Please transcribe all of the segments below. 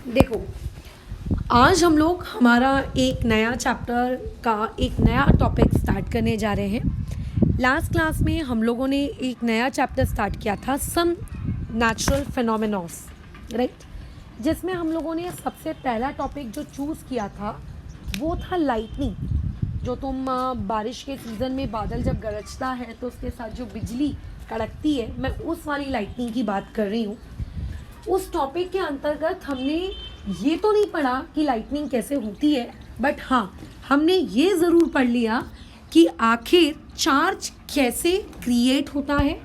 देखो, आज हम लोग हमारा एक नया चैप्टर का एक नया टॉपिक स्टार्ट करने जा रहे हैं। लास्ट क्लास में हम लोगों ने एक नया चैप्टर स्टार्ट किया था, सम नेचुरल फिनोमेनॉस, राइट, जिसमें हम लोगों ने सबसे पहला टॉपिक जो चूज़ किया था वो था लाइटनिंग। जो तुम बारिश के सीज़न में बादल जब गरजता है तो उसके साथ जो बिजली कड़कती है, मैं उस वाली लाइटनिंग की बात कर रही हूँ। उस टॉपिक के अंतर्गत हमने ये तो नहीं पढ़ा कि लाइटनिंग कैसे होती है, बट हाँ, हमने ये ज़रूर पढ़ लिया कि आखिर चार्ज कैसे क्रिएट होता है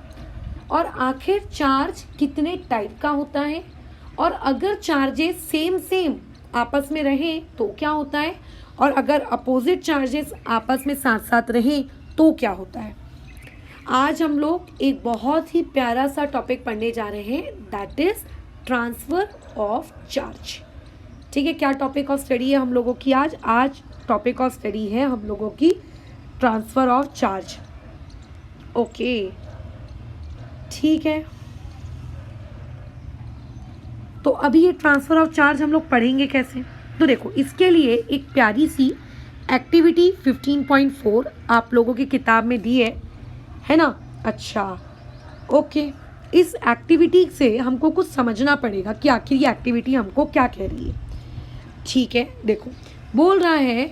और आखिर चार्ज कितने टाइप का होता है, और अगर चार्जेस सेम आपस में रहें तो क्या होता है, और अगर अपोजिट चार्जेस आपस में साथ साथ रहें तो क्या होता है। आज हम लोग एक बहुत ही प्यारा सा टॉपिक पढ़ने जा रहे हैं, that is transfer of charge. ठीक है, क्या टॉपिक ऑफ स्टडी है हम लोगों की आज टॉपिक ऑफ स्टडी है हम लोगों की ट्रांसफ़र ऑफ चार्ज। ओके, ठीक है, तो अभी ये ट्रांसफ़र ऑफ चार्ज हम लोग पढ़ेंगे कैसे। तो देखो, इसके लिए एक प्यारी सी एक्टिविटी 15.4 आप लोगों की किताब में दी है ना। अच्छा, ओके, इस एक्टिविटी से हमको कुछ समझना पड़ेगा कि आखिर ये एक्टिविटी हमको क्या कह रही है। ठीक है, देखो, बोल रहा है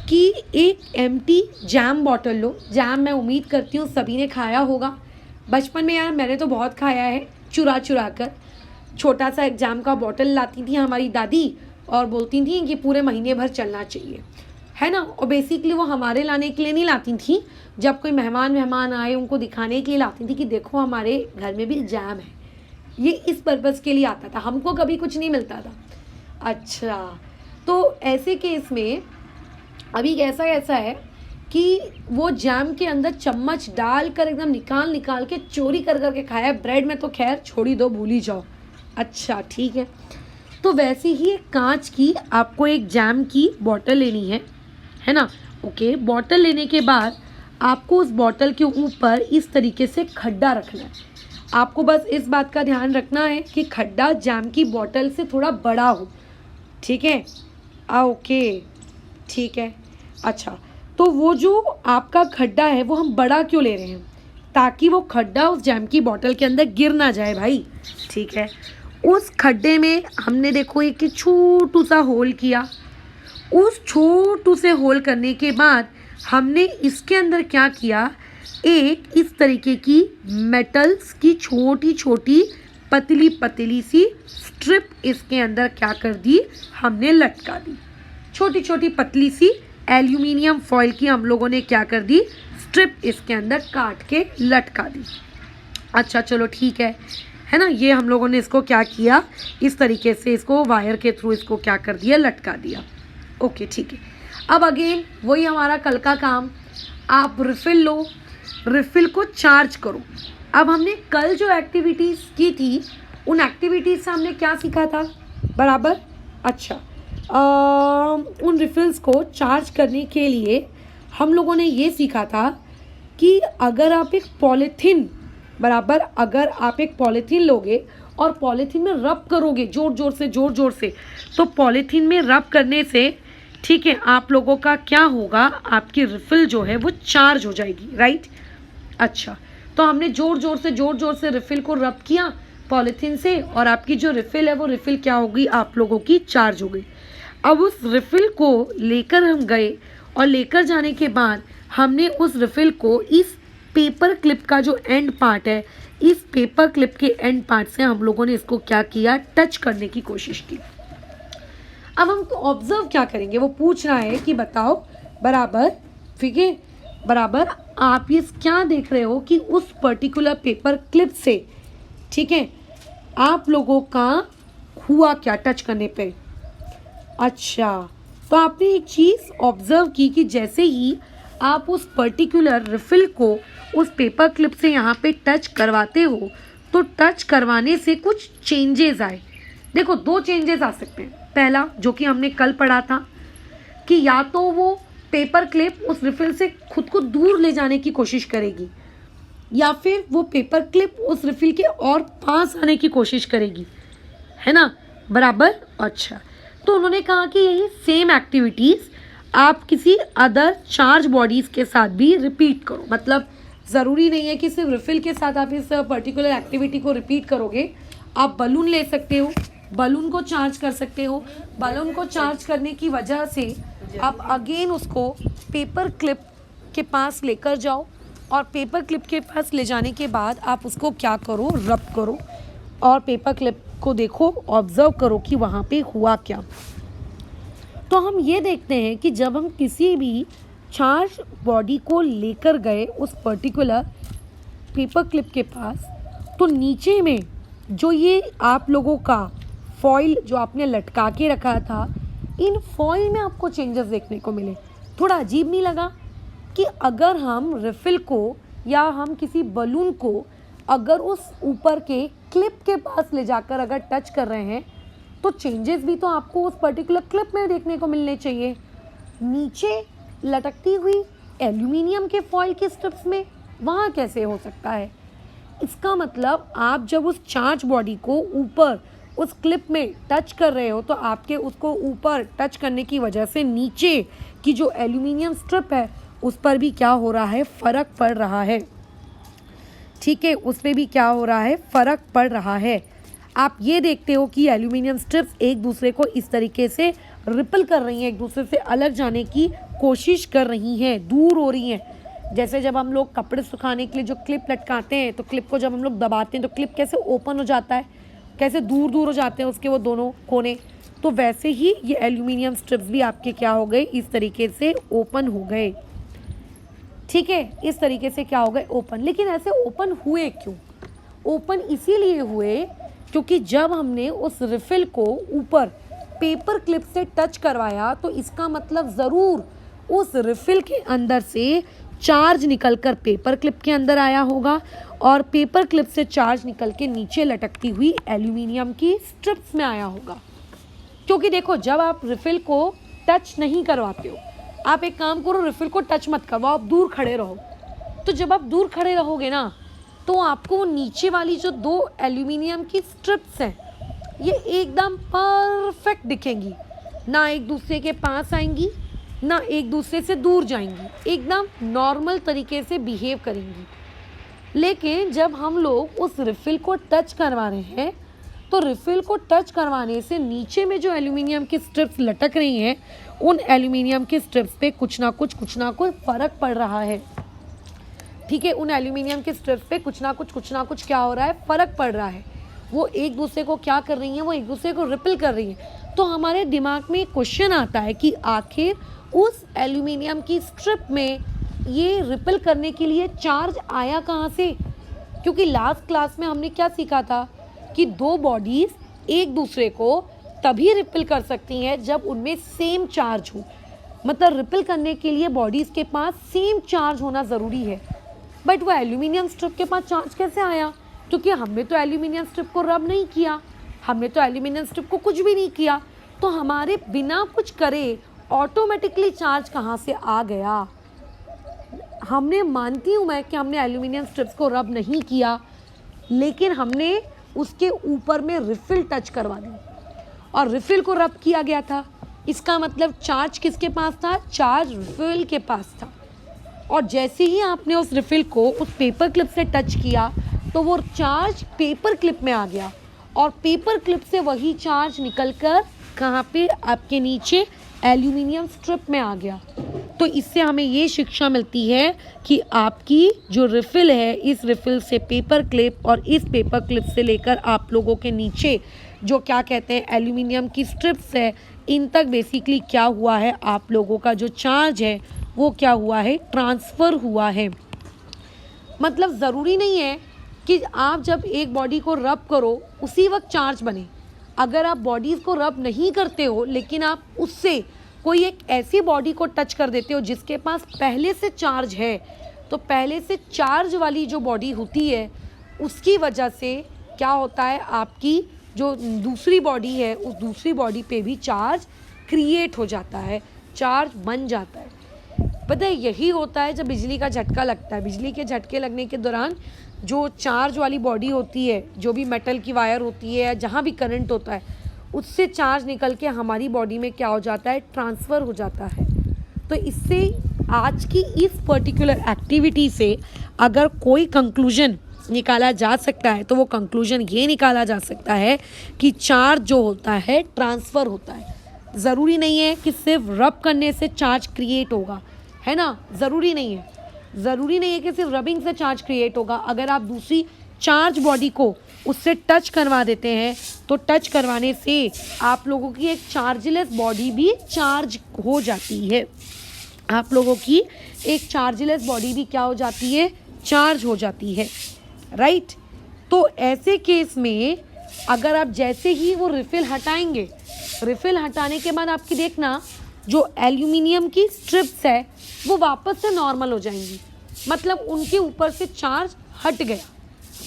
कि एक एम्प्टी जैम बॉटल लो। जैम मैं उम्मीद करती हूँ सभी ने खाया होगा बचपन में। यार, मैंने तो बहुत खाया है, चुरा चुरा कर। छोटा सा एक जैम का बॉटल लाती थी हमारी दादी और बोलती थी कि पूरे महीने भर चलना चाहिए, है ना। और बेसिकली वो हमारे लाने के लिए नहीं लाती थी, जब कोई मेहमान आए उनको दिखाने के लिए लाती थी कि देखो हमारे घर में भी जैम है। ये इस पर्पज़ के लिए आता था, हमको कभी कुछ नहीं मिलता था। अच्छा, तो ऐसे केस में अभी ऐसा है कि वो जैम के अंदर चम्मच डाल कर एकदम निकाल के चोरी कर के खाया। ब्रेड में तो खैर छोड़ ही दो, भूल ही जाओ। अच्छा, ठीक है, तो वैसे ही एक कांच की आपको एक जैम की बॉटल लेनी है ना। ओके, बॉटल लेने के बाद आपको उस बॉटल के ऊपर इस तरीके से खड्डा रखना है। आपको बस इस बात का ध्यान रखना है कि खड्डा जैम की बॉटल से थोड़ा बड़ा हो, ठीक है। ओके, ठीक है। अच्छा, तो वो जो आपका खड्डा है वो हम बड़ा क्यों ले रहे हैं, ताकि वो खड्डा उस जैम की बॉटल के अंदर गिर ना जाए भाई। ठीक है, उस खड्डे में हमने देखो एक छोटू सा होल किया। उस छोटू से होल करने के बाद हमने इसके अंदर क्या किया, एक इस तरीके की मेटल्स की छोटी पतली सी स्ट्रिप इसके अंदर क्या कर दी, हमने लटका दी। छोटी पतली सी एल्यूमिनियम फॉइल की हम लोगों ने क्या कर दी, स्ट्रिप इसके अंदर काट के लटका दी। अच्छा, चलो ठीक है ना। ये हम लोगों ने इसको क्या किया, इस तरीके से इसको वायर के थ्रू इसको क्या कर दिया, लटका दिया। ओके, ठीक है। अब अगेन वही हमारा कल का काम, आप रिफ़िल लो, रिफ़िल को चार्ज करो। अब हमने कल जो एक्टिविटीज़ की थी उन एक्टिविटीज़ से हमने क्या सीखा था बराबर। अच्छा, उन रिफ़िल्स को चार्ज करने के लिए हम लोगों ने ये सीखा था कि अगर आप एक पॉलीथीन अगर आप एक पॉलीथीन लोगे और पॉलीथीन में रब करोगे जोर से, तो पॉलीथीन में रब करने से, ठीक है, आप लोगों का क्या होगा, आपकी रिफ़िल जो है वो चार्ज हो जाएगी, राइट। अच्छा, तो हमने जोर से रिफ़िल को रब किया पॉलीथीन से, और आपकी जो रिफ़िल है वो रिफ़िल क्या होगी, आप लोगों की चार्ज हो गई। अब उस रिफ़िल को लेकर हम गए और लेकर जाने के बाद हमने उस रिफ़िल को इस पेपर क्लिप का जो एंड पार्ट है, इस पेपर क्लिप के एंड पार्ट से हम लोगों ने इसको क्या किया, टच करने की कोशिश की। अब हम तो ऑब्जर्व क्या करेंगे, वो पूछ रहा है कि बताओ बराबर, ठीक है, बराबर आप ये क्या देख रहे हो कि उस पर्टिकुलर पेपर क्लिप से, ठीक है, आप लोगों का हुआ क्या टच करने पे। अच्छा, तो आपने एक चीज़ ऑब्जर्व की कि जैसे ही आप उस पर्टिकुलर रिफ़िल को उस पेपर क्लिप से यहाँ पे टच करवाते हो, तो टच करवाने से कुछ चेंजेस आए। देखो, दो चेंजेस आ सकते हैं। पहला, जो कि हमने कल पढ़ा था, कि या तो वो पेपर क्लिप उस रिफ़िल से खुद को दूर ले जाने की कोशिश करेगी, या फिर वो पेपर क्लिप उस रिफ़िल के और पास आने की कोशिश करेगी, है ना। बराबर। अच्छा, तो उन्होंने कहा कि यही सेम एक्टिविटीज़ आप किसी अदर चार्ज बॉडीज़ के साथ भी रिपीट करो। मतलब ज़रूरी नहीं है कि सिर्फ रिफिल के साथ आप इस पर्टिकुलर एक्टिविटी को रिपीट करोगे। आप बलून ले सकते हो, बलून को चार्ज कर सकते हो। बलून को चार्ज करने की वजह से आप अगेन उसको पेपर क्लिप के पास लेकर जाओ, और पेपर क्लिप के पास ले जाने के बाद आप उसको क्या करो, रब करो, और पेपर क्लिप को देखो, ऑब्जर्व करो कि वहाँ पे हुआ क्या। तो हम ये देखते हैं कि जब हम किसी भी चार्ज बॉडी को लेकर गए उस पर्टिकुलर पेपर क्लिप के पास, तो नीचे में जो ये आप लोगों का फॉइल जो आपने लटका के रखा था, इन फॉइल में आपको चेंजेस देखने को मिले। थोड़ा अजीब नहीं लगा कि अगर हम रिफिल को या हम किसी बलून को अगर उस ऊपर के क्लिप के पास ले जाकर अगर टच कर रहे हैं, तो चेंजेस भी तो आपको उस पर्टिकुलर क्लिप में देखने को मिलने चाहिए। नीचे लटकती हुई एल्यूमिनियम के फॉइल के स्ट्रिप्स में वहाँ कैसे हो सकता है? इसका मतलब आप जब उस चार्ज बॉडी को ऊपर उस क्लिप में टच कर रहे हो, तो आपके उसको ऊपर टच करने की वजह से नीचे की जो एल्यूमिनियम स्ट्रिप है उस पर भी क्या हो रहा है, फ़र्क पड़ रहा है। ठीक है, उस पर भी क्या हो रहा है, फ़र्क पड़ रहा है। आप ये देखते हो कि एल्यूमिनियम स्ट्रिप्स एक दूसरे को इस तरीके से रिपल कर रही हैं, एक दूसरे से अलग जाने की कोशिश कर रही हैं, दूर हो रही हैं। जैसे जब हम लोग कपड़े सुखाने के लिए जो क्लिप लटकाते हैं, तो क्लिप को जब हम लोग दबाते हैं तो क्लिप कैसे ओपन हो जाता है, कैसे दूर दूर हो जाते हैं उसके वो दोनों कोने। तो वैसे ही ये एल्यूमिनियम स्ट्रिप्स भी आपके क्या हो गए, इस तरीके से ओपन हो गए। ठीक है, इस तरीके से क्या हो गए, ओपन। लेकिन ऐसे ओपन हुए क्यों? ओपन इसीलिए हुए क्योंकि जब हमने उस रिफिल को ऊपर पेपर क्लिप से टच करवाया, तो इसका मतलब ज़रूर उस रिफिल के अंदर से चार्ज निकलकर पेपर क्लिप के अंदर आया होगा, और पेपर क्लिप से चार्ज निकल के नीचे लटकती हुई एल्यूमिनियम की स्ट्रिप्स में आया होगा। क्योंकि देखो, जब आप रिफिल को टच नहीं करवाते हो, आप एक काम करो, रिफिल को टच मत करवाओ, आप दूर खड़े रहो। तो जब आप दूर खड़े रहोगे ना, तो आपको वो नीचे वाली जो दो एल्यूमिनियम की स्ट्रिप्स हैं, ये एकदम परफेक्ट दिखेंगी, ना एक दूसरे के पास आएंगी, ना एक दूसरे से दूर जाएंगी, एकदम नॉर्मल तरीके से बिहेव करेंगी। लेकिन जब हम लोग उस रिफिल को टच करवा रहे हैं, तो रिफिल को टच करवाने से नीचे में जो एल्यूमिनियम की स्ट्रिप्स लटक रही हैं, उन एल्यूमिनियम की स्ट्रिप्स पे कुछ ना कुछ फ़र्क पड़ रहा है। ठीक है, उन एल्यूमिनियम के स्ट्रिप्स पे कुछ ना कुछ क्या हो रहा है, फ़र्क पड़ रहा है। वो एक दूसरे को क्या कर रही हैं, वो एक दूसरे को रिपल कर रही हैं। तो हमारे दिमाग में एक क्वेश्चन आता है कि आखिर उस एल्यूमिनियम की स्ट्रिप में ये रिपल करने के लिए चार्ज आया कहाँ से? क्योंकि लास्ट क्लास में हमने क्या सीखा था कि दो बॉडीज़ एक दूसरे को तभी रिपल कर सकती हैं जब उनमें सेम चार्ज हो। मतलब रिपल करने के लिए बॉडीज़ के पास सेम चार्ज होना ज़रूरी है। बट वो एल्यूमिनियम स्ट्रिप के पास चार्ज कैसे आया? क्योंकि हमने तो एल्यूमिनियम स्ट्रिप को रब नहीं किया, हमने तो एल्यूमिनियम स्ट्रिप को कुछ भी नहीं किया, तो हमारे बिना कुछ करे ऑटोमेटिकली चार्ज कहाँ से आ गया? हमने, मानती हूँ मैं कि हमने एल्यूमिनियम स्ट्रिप्स को रब नहीं किया, लेकिन हमने उसके ऊपर में रिफिल टच करवा दी और रिफिल को रब किया गया था। इसका मतलब चार्ज किसके पास था? चार्ज रिफिल के पास था। और जैसे ही आपने उस रिफिल को उस पेपर क्लिप से टच किया, तो वो चार्ज पेपर क्लिप में आ गया, और पेपर क्लिप से वही चार्ज निकलकर कहाँ पे, आपके नीचे एल्यूमिनियम स्ट्रिप में आ गया। तो इससे हमें ये शिक्षा मिलती है कि आपकी जो रिफिल है, इस रिफिल से पेपर क्लिप और इस पेपर क्लिप से लेकर आप लोगों के नीचे जो क्या कहते हैं एल्यूमिनियम की स्ट्रिप्स है, इन तक बेसिकली क्या हुआ है, आप लोगों का जो चार्ज है वो क्या हुआ है, ट्रांसफ़र हुआ है। मतलब ज़रूरी नहीं है कि आप जब एक बॉडी को रब करो उसी वक्त चार्ज बने। अगर आप बॉडीज़ को रब नहीं करते हो, लेकिन आप उससे कोई एक ऐसी बॉडी को टच कर देते हो जिसके पास पहले से चार्ज है, तो पहले से चार्ज वाली जो बॉडी होती है उसकी वजह से क्या होता है, आपकी जो दूसरी बॉडी है उस दूसरी बॉडी पे भी चार्ज क्रिएट हो जाता है, चार्ज बन जाता है। पता है, यही होता है जब बिजली का झटका लगता है। बिजली के झटके लगने के दौरान जो चार्ज वाली बॉडी होती है, जो भी मेटल की वायर होती है, जहाँ भी करंट होता है, उससे चार्ज निकल के हमारी बॉडी में क्या हो जाता है, ट्रांसफ़र हो जाता है। तो इससे आज की इस पर्टिकुलर एक्टिविटी से अगर कोई कंक्लूजन निकाला जा सकता है तो वो कंक्लूजन ये निकाला जा सकता है कि चार्ज जो होता है ट्रांसफ़र होता है। ज़रूरी नहीं है कि सिर्फ रब करने से चार्ज क्रिएट होगा, है ना, ज़रूरी नहीं है कि सिर्फ रबिंग से चार्ज क्रिएट होगा। अगर आप दूसरी चार्ज बॉडी को उससे टच करवा देते हैं तो टच करवाने से आप लोगों की एक चार्जलेस बॉडी भी चार्ज हो जाती है। आप लोगों की एक चार्जलेस बॉडी भी क्या हो जाती है, चार्ज हो जाती है, राइट। तो ऐसे केस में अगर आप जैसे ही वो रिफ़िल हटाएंगे, रिफ़िल हटाने के बाद आपकी देखना जो एल्यूमिनियम की स्ट्रिप्स है वो वापस से नॉर्मल हो जाएंगी, मतलब उनके ऊपर से चार्ज हट गया।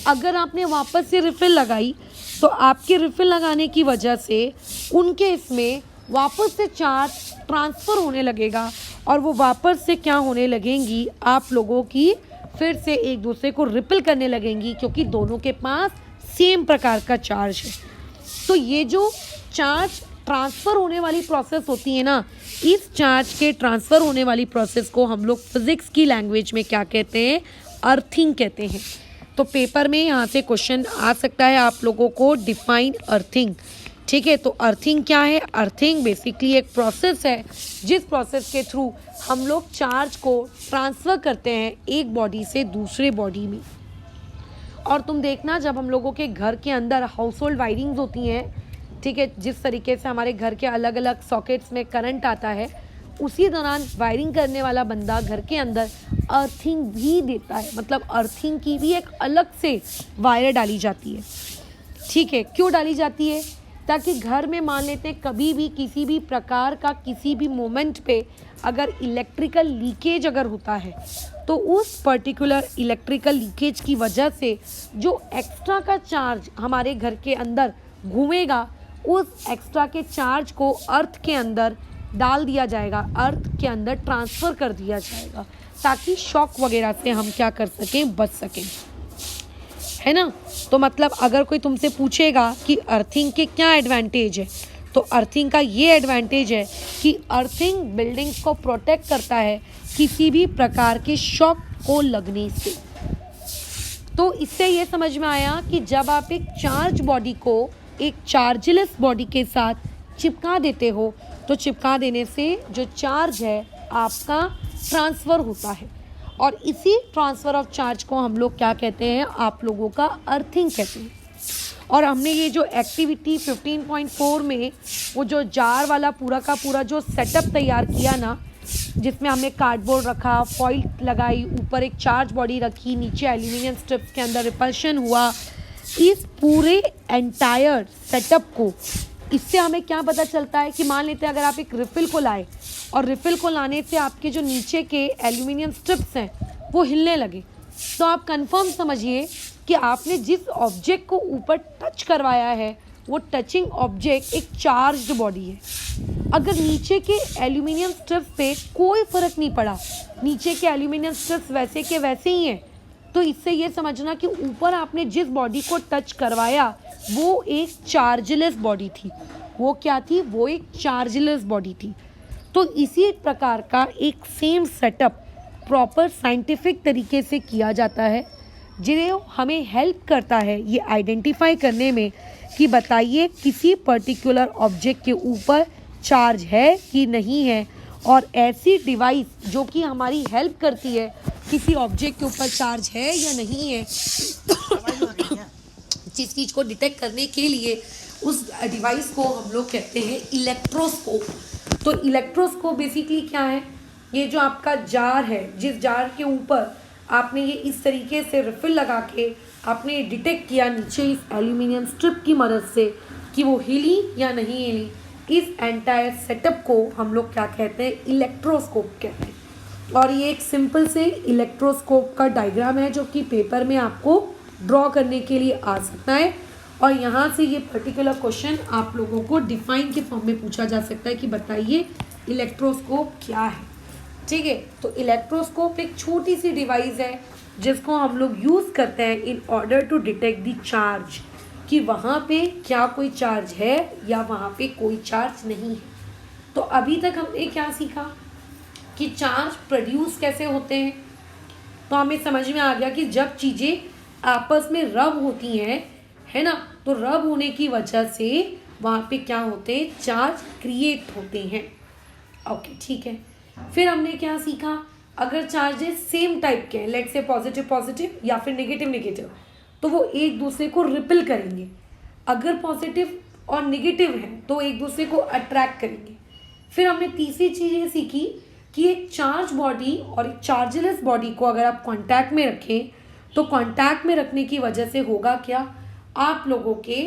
अगर आपने वापस से रिफ़िल लगाई तो आपके रिफ़िल लगाने की वजह से उनके इसमें वापस से चार्ज ट्रांसफ़र होने लगेगा और वो वापस से क्या होने लगेंगी, आप लोगों की फिर से एक दूसरे को रिपेल करने लगेंगी, क्योंकि दोनों के पास सेम प्रकार का चार्ज है। तो ये जो चार्ज ट्रांसफ़र होने वाली प्रोसेस होती है ना, इस चार्ज के ट्रांसफ़र होने वाली प्रोसेस को हम लोग फिज़िक्स की लैंग्वेज में क्या कहते हैं, अर्थिंग कहते हैं। तो पेपर में यहाँ से क्वेश्चन आ सकता है आप लोगों को, डिफाइन अर्थिंग, ठीक है। तो अर्थिंग क्या है, अर्थिंग बेसिकली एक प्रोसेस है जिस प्रोसेस के थ्रू हम लोग चार्ज को ट्रांसफ़र करते हैं एक बॉडी से दूसरे बॉडी में। और तुम देखना जब हम लोगों के घर के अंदर हाउस होल्ड वायरिंग्स होती हैं, ठीक है, जिस तरीके से हमारे घर के अलग अलग सॉकेट्स में करंट आता है, उसी दौरान वायरिंग करने वाला बंदा घर के अंदर अर्थिंग भी देता है, मतलब अर्थिंग की भी एक अलग से वायर डाली जाती है, ठीक है। क्यों डाली जाती है, ताकि घर में मान लेते हैं कभी भी किसी भी प्रकार का किसी भी मोमेंट पे अगर इलेक्ट्रिकल लीकेज अगर होता है तो उस पर्टिकुलर इलेक्ट्रिकल लीकेज की वजह से जो एक्स्ट्रा का चार्ज हमारे घर के अंदर घूमेगा, उस एक्स्ट्रा के चार्ज को अर्थ के अंदर डाल दिया जाएगा, अर्थ के अंदर ट्रांसफ़र कर दिया जाएगा, ताकि शॉक वगैरह से हम क्या कर सकें, बच सकें, है ना। तो मतलब अगर कोई तुमसे पूछेगा कि अर्थिंग के क्या एडवांटेज है, तो अर्थिंग का ये एडवांटेज है कि अर्थिंग बिल्डिंग्स को प्रोटेक्ट करता है किसी भी प्रकार के शॉक को लगने से। तो इससे ये समझ में आया कि जब आप एक चार्ज बॉडी को एक चार्जलेस बॉडी के साथ चिपका देते हो तो चिपका देने से जो चार्ज है आपका ट्रांसफ़र होता है, और इसी ट्रांसफ़र ऑफ चार्ज को हम लोग क्या कहते हैं, आप लोगों का अर्थिंग कहते हैं। और हमने ये जो एक्टिविटी 15.4 में वो जो जार वाला पूरा का पूरा जो सेटअप तैयार किया ना, जिसमें हमने कार्डबोर्ड रखा, फॉइल लगाई, ऊपर एक चार्ज बॉडी रखी, नीचे एल्यूमिनियम स्ट्रिप्स के अंदर रिपल्शन हुआ, इस पूरे एंटायर सेटअप को, इससे हमें क्या पता चलता है कि मान लेते हैं अगर आप एक रिफ़िल को लाए और रिफ़िल को लाने से आपके जो नीचे के एल्यूमिनियम स्ट्रिप्स हैं वो हिलने लगे, तो आप कंफर्म समझिए कि आपने जिस ऑब्जेक्ट को ऊपर टच करवाया है वो टचिंग ऑब्जेक्ट एक चार्ज्ड बॉडी है। अगर नीचे के एल्यूमिनियम स्ट्रिप्स पे कोई फ़र्क नहीं पड़ा, नीचे के एल्यूमिनियम स्ट्रिप्स वैसे के वैसे ही हैं, तो इससे ये समझना कि ऊपर आपने जिस बॉडी को टच करवाया वो एक चार्जलेस बॉडी थी। वो क्या थी, वो एक चार्जलेस बॉडी थी। तो इसी प्रकार का एक सेम सेटअप प्रॉपर साइंटिफिक तरीके से किया जाता है, जिन्हें हमें हेल्प करता है ये आइडेंटिफाई करने में कि बताइए किसी पर्टिकुलर ऑब्जेक्ट के ऊपर चार्ज है कि नहीं है, और ऐसी डिवाइस जो कि हमारी हेल्प करती है किसी ऑब्जेक्ट के ऊपर चार्ज है या नहीं है जिस चीज़ को डिटेक्ट करने के लिए उस डिवाइस को हम लोग कहते हैं इलेक्ट्रोस्कोप। तो इलेक्ट्रोस्कोप बेसिकली क्या है, ये जो आपका जार है, जिस जार के ऊपर आपने ये इस तरीके से रिफ़िल लगा के आपने डिटेक्ट किया नीचे इस एल्यूमिनियम स्ट्रिप की मदद से कि वो हिली या नहीं हिली, इस एंटायर सेटअप को हम लोग क्या कहते हैं, इलेक्ट्रोस्कोप कहते हैं। और ये एक सिंपल से इलेक्ट्रोस्कोप का डायग्राम है जो कि पेपर में आपको ड्रॉ करने के लिए आ सकता है, और यहाँ से ये पर्टिकुलर क्वेश्चन आप लोगों को डिफाइन के फॉर्म में पूछा जा सकता है कि बताइए इलेक्ट्रोस्कोप क्या है, ठीक है। तो इलेक्ट्रोस्कोप एक छोटी सी डिवाइस है जिसको हम लोग यूज़ करते हैं in order to detect the charge. कि वहाँ पे क्या कोई चार्ज है या वहाँ पे कोई चार्ज नहीं है। तो अभी तक हमने क्या सीखा कि चार्ज प्रोड्यूस कैसे होते हैं। तो हमें समझ में आ गया कि जब चीज़ें आपस में रब होती हैं, है ना, तो रब होने की वजह से वहाँ पे क्या होते हैं, चार्ज क्रिएट होते हैं। ओके, ठीक है। फिर हमने क्या सीखा, अगर चार्जेस सेम टाइप के हैं, लेट्स से पॉजिटिव पॉजिटिव या फिर नेगेटिव नेगेटिव, तो वो एक दूसरे को रिपेल करेंगे। अगर पॉजिटिव और नेगेटिव हैं तो एक दूसरे को अट्रैक्ट करेंगे। फिर हमने तीसरी चीज़ ये सीखी कि एक चार्ज बॉडी और एक चार्जलेस बॉडी को अगर आप कांटेक्ट में रखें तो कांटेक्ट में रखने की वजह से होगा क्या, आप लोगों के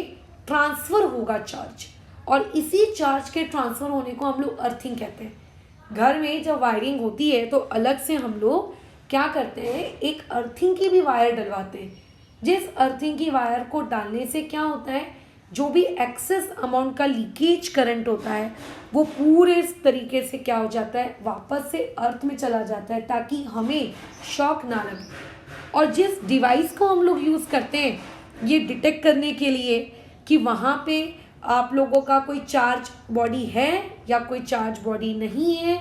ट्रांसफ़र होगा चार्ज, और इसी चार्ज के ट्रांसफ़र होने को हम लोग अर्थिंग कहते हैं। घर में जब वायरिंग होती है तो अलग से हम लोग क्या करते हैं, एक अर्थिंग की भी वायर डलवाते हैं। जिस अर्थिंग की वायर को डालने से क्या होता है, जो भी एक्सेस अमाउंट का लीकेज करंट होता है वो पूरे इस तरीके से क्या हो जाता है, वापस से अर्थ में चला जाता है, ताकि हमें शॉक ना लगे। और जिस डिवाइस को हम लोग यूज़ करते हैं ये डिटेक्ट करने के लिए कि वहाँ पे आप लोगों का कोई चार्ज बॉडी है या कोई चार्ज बॉडी नहीं है,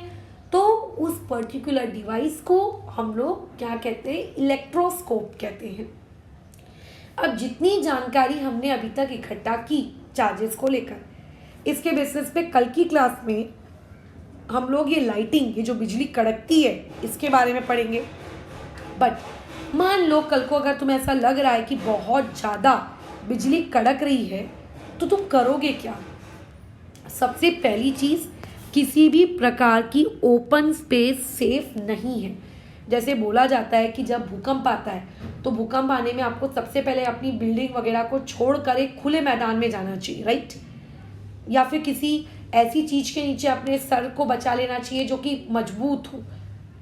तो उस पर्टिकुलर डिवाइस को हम लोग क्या कहते हैं, इलेक्ट्रोस्कोप कहते हैं। अब जितनी जानकारी हमने अभी तक इकट्ठा की चार्जेस को लेकर, इसके बेसिस पे कल की क्लास में हम लोग ये लाइटिंग, ये जो बिजली कड़कती है, इसके बारे में पढ़ेंगे। बट मान लो कल को अगर तुम्हें ऐसा लग रहा है कि बहुत ज़्यादा बिजली कड़क रही है तो तुम करोगे क्या। सबसे पहली चीज़, किसी भी प्रकार की ओपन स्पेस सेफ नहीं है। जैसे बोला जाता है कि जब भूकंप आता है तो भूकंप आने में आपको सबसे पहले अपनी बिल्डिंग वगैरह को छोड़कर एक खुले मैदान में जाना चाहिए, राइट, या फिर किसी ऐसी चीज़ के नीचे अपने सर को बचा लेना चाहिए जो कि मजबूत हो,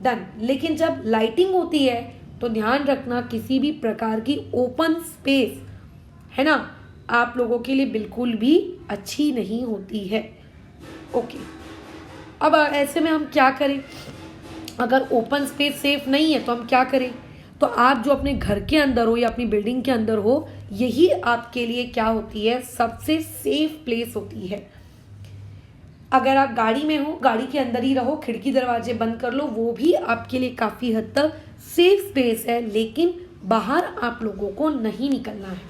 डन। लेकिन जब लाइटिंग होती है तो ध्यान रखना किसी भी प्रकार की ओपन स्पेस, है ना, आप लोगों के लिए बिल्कुल भी अच्छी नहीं होती है। ओके, अब ऐसे में हम क्या करें, अगर ओपन स्पेस सेफ नहीं है तो हम क्या करें। तो आप जो अपने घर के अंदर हो या अपनी बिल्डिंग के अंदर हो, यही आपके लिए क्या होती है, सबसे सेफ प्लेस होती है। अगर आप गाड़ी में हो, गाड़ी के अंदर ही रहो, खिड़की दरवाजे बंद कर लो, वो भी आपके लिए काफ़ी हद तक सेफ स्पेस है, लेकिन बाहर आप लोगों को नहीं निकलना है।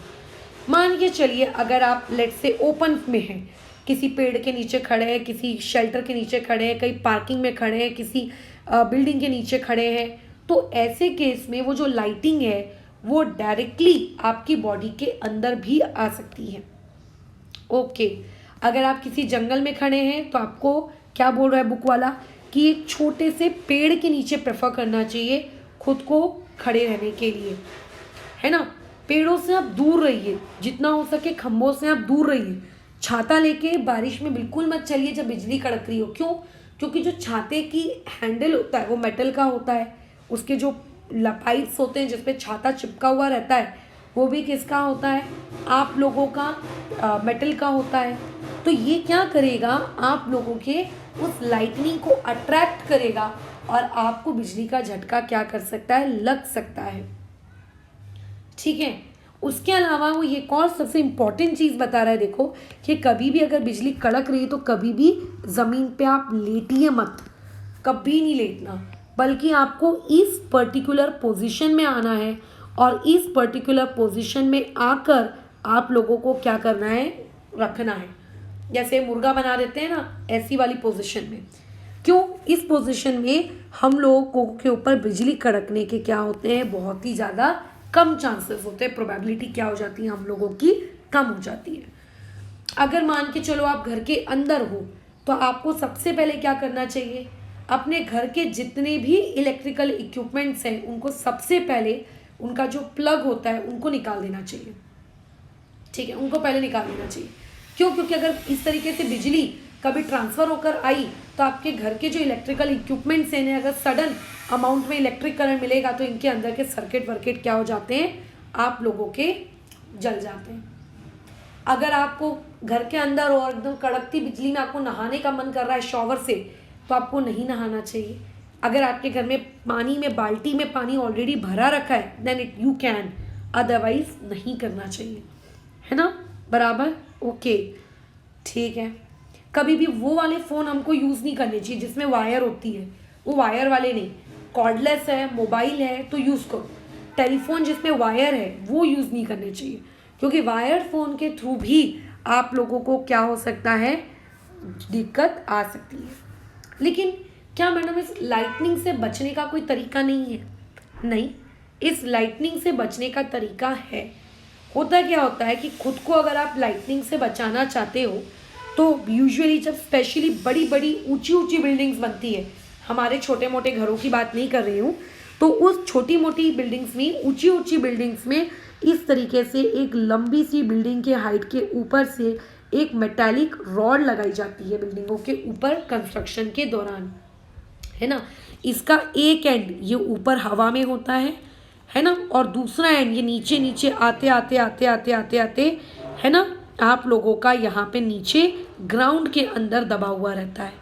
मान के चलिए अगर आप लेट से ओपन में हैं, किसी पेड़ के नीचे खड़े हैं, किसी शेल्टर के नीचे खड़े हैं, कहीं पार्किंग में खड़े हैं, किसी बिल्डिंग के नीचे खड़े हैं, तो ऐसे केस में वो जो लाइटिंग है वो डायरेक्टली आपकी बॉडी के अंदर भी आ सकती है। ओके, अगर आप किसी जंगल में खड़े हैं तो आपको क्या बोल रहा है बुक वाला, कि एक छोटे से पेड़ के नीचे प्रेफर करना चाहिए खुद को खड़े रहने के लिए, है ना। पेड़ों से आप दूर रहिए, जितना हो सके खंभों से आप दूर रहिए। छाता लेके बारिश में बिल्कुल मत चलिए जब बिजली कड़क रही हो। क्यों? क्योंकि जो छाते की हैंडल होता है वो मेटल का होता है, उसके जो पाइप्स होते हैं जिसपे छाता चिपका हुआ रहता है वो भी किसका होता है, आप लोगों का मेटल का होता है। तो ये क्या करेगा, आप लोगों के उस लाइटनिंग को अट्रैक्ट करेगा और आपको बिजली का झटका क्या कर सकता है, लग सकता है। ठीक है, उसके अलावा वो ये और सबसे इम्पॉर्टेंट चीज़ बता रहा है, देखो कि कभी भी अगर बिजली कड़क रही है तो कभी भी ज़मीन पे आप लेटिए मत, कभी नहीं लेटना, बल्कि आपको इस पर्टिकुलर पोजीशन में आना है और इस पर्टिकुलर पोजीशन में आकर आप लोगों को क्या करना है, रखना है। जैसे मुर्गा बना देते हैं ना, ऐसी वाली पोजीशन में। क्यों? इस पोजीशन में हम लोगों के ऊपर बिजली कड़कने के क्या होते हैं, बहुत ही ज़्यादा कम चांसेस होते हैं, प्रोबेबिलिटी क्या हो जाती है हम लोगों की, कम हो जाती है। अगर मान के चलो आप घर के अंदर हो तो आपको सबसे पहले क्या करना चाहिए, अपने घर के जितने भी इलेक्ट्रिकल इक्विपमेंट्स हैं उनको सबसे पहले उनका जो प्लग होता है उनको निकाल देना चाहिए। ठीक है, उनको पहले निकाल देना चाहिए। क्यों? क्योंकि अगर इस तरीके से बिजली कभी ट्रांसफ़र होकर आई तो आपके घर के जो इलेक्ट्रिकल इक्विपमेंट्स हैं, अगर सडन अमाउंट में इलेक्ट्रिक करंट मिलेगा तो इनके अंदर के सर्किट वर्किट क्या हो जाते हैं, आप लोगों के जल जाते हैं। अगर आपको घर के अंदर और एकदम कड़कती बिजली में आपको नहाने का मन कर रहा है शॉवर से, तो आपको नहीं नहाना चाहिए। अगर आपके घर में पानी में बाल्टी में पानी ऑलरेडी भरा रखा है then it you can, otherwise नहीं करना चाहिए, है ना। बराबर, ओके, ठीक है। कभी भी वो वाले फ़ोन हमको यूज़ नहीं करने चाहिए जिसमें वायर होती है, वो वायर वाले नहीं। कॉर्डलेस है, मोबाइल है तो यूज़ करो। टेलीफोन जिसमें वायर है वो यूज़ नहीं करने चाहिए, क्योंकि वायर फ़ोन के थ्रू भी आप लोगों को क्या हो सकता है, दिक्कत आ सकती है। लेकिन क्या मैडम इस लाइटनिंग से बचने का कोई तरीका नहीं है? नहीं, इस लाइटनिंग से बचने का तरीका है। होता क्या होता है कि खुद को अगर आप लाइटनिंग से बचाना चाहते हो तो यूजुअली जब स्पेशली बड़ी बड़ी ऊंची ऊंची बिल्डिंग्स बनती है, हमारे छोटे मोटे घरों की बात नहीं कर रही हूँ, तो उस छोटी मोटी बिल्डिंग्स में, ऊंची ऊंची बिल्डिंग्स में इस तरीके से एक लंबी सी बिल्डिंग के हाइट के ऊपर से एक मेटालिक रॉड लगाई जाती है बिल्डिंगों के ऊपर कंस्ट्रक्शन के दौरान, है ना। इसका एक एंड ये ऊपर हवा में होता है ना, और दूसरा एंड ये नीचे नीचे आते आते आते आते आते आते, है ना, आप लोगों का यहाँ पे नीचे ग्राउंड के अंदर दबा हुआ रहता है।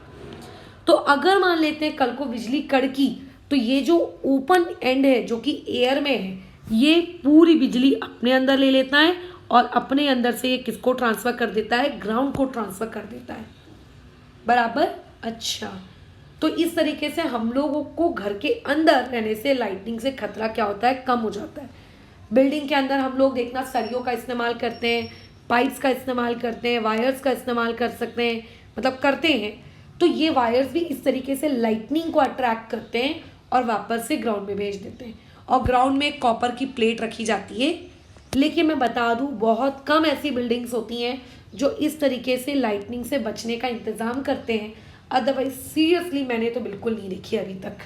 तो अगर मान लेते हैं कल को बिजली कड़की, तो ये जो ओपन एंड है जो कि एयर में है, ये पूरी बिजली अपने अंदर ले लेता है और अपने अंदर से ये किसको ट्रांसफ़र कर देता है, ग्राउंड को ट्रांसफ़र कर देता है, बराबर। अच्छा, तो इस तरीके से हम लोगों को घर के अंदर रहने से लाइटनिंग से खतरा क्या होता है, कम हो जाता है। बिल्डिंग के अंदर हम लोग देखना सरियों का इस्तेमाल करते हैं, पाइप्स का इस्तेमाल करते हैं, वायर्स का इस्तेमाल कर सकते हैं, मतलब करते हैं। तो ये वायर्स भी इस तरीके से लाइटनिंग को अट्रैक्ट करते हैं और वापस से ग्राउंड में भेज देते हैं। और ग्राउंड में एक कॉपर की प्लेट रखी जाती है। लेकिन मैं बता दूं, बहुत कम ऐसी बिल्डिंग्स होती हैं जो इस तरीके से लाइटनिंग से बचने का इंतज़ाम करते हैं। अदरवाइज सीरियसली मैंने तो बिल्कुल नहीं देखी अभी तक।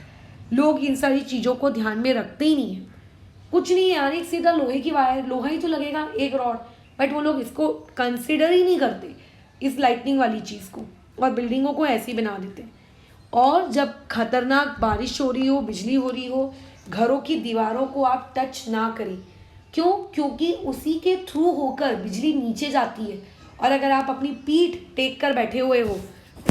लोग इन सारी चीज़ों को ध्यान में रखते ही नहीं है। कुछ नहीं है यार, एक सीधा लोहे की वायर, लोहा ही तो लगेगा, एक रॉड, बट वो लोग इसको कंसिडर ही नहीं करते, इस लाइटनिंग वाली चीज़ को, और बिल्डिंगों को ऐसी बना देते हैं। और जब खतरनाक बारिश हो रही हो, बिजली हो रही हो, घरों की दीवारों को आप टच ना करें। क्यों? क्योंकि उसी के थ्रू होकर बिजली नीचे जाती है। और अगर आप अपनी पीठ टेक कर बैठे हुए हो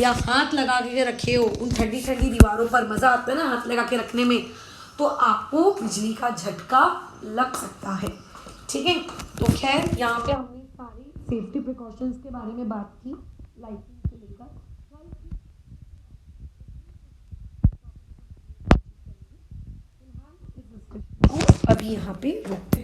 या हाथ लगा के रखे हो उन ठंडी ठंडी दीवारों पर, मज़ा आता है ना हाथ लगा के रखने में, तो आपको बिजली का झटका लग सकता है। ठीक है, तो खैर यहाँ पे हमने सारी सेफ्टी प्रिकॉशंस के बारे में बात की लाइटिंग से लेकर। फिलहाल इस डिस्कशन को अभी यहाँ पे रोकते हैं।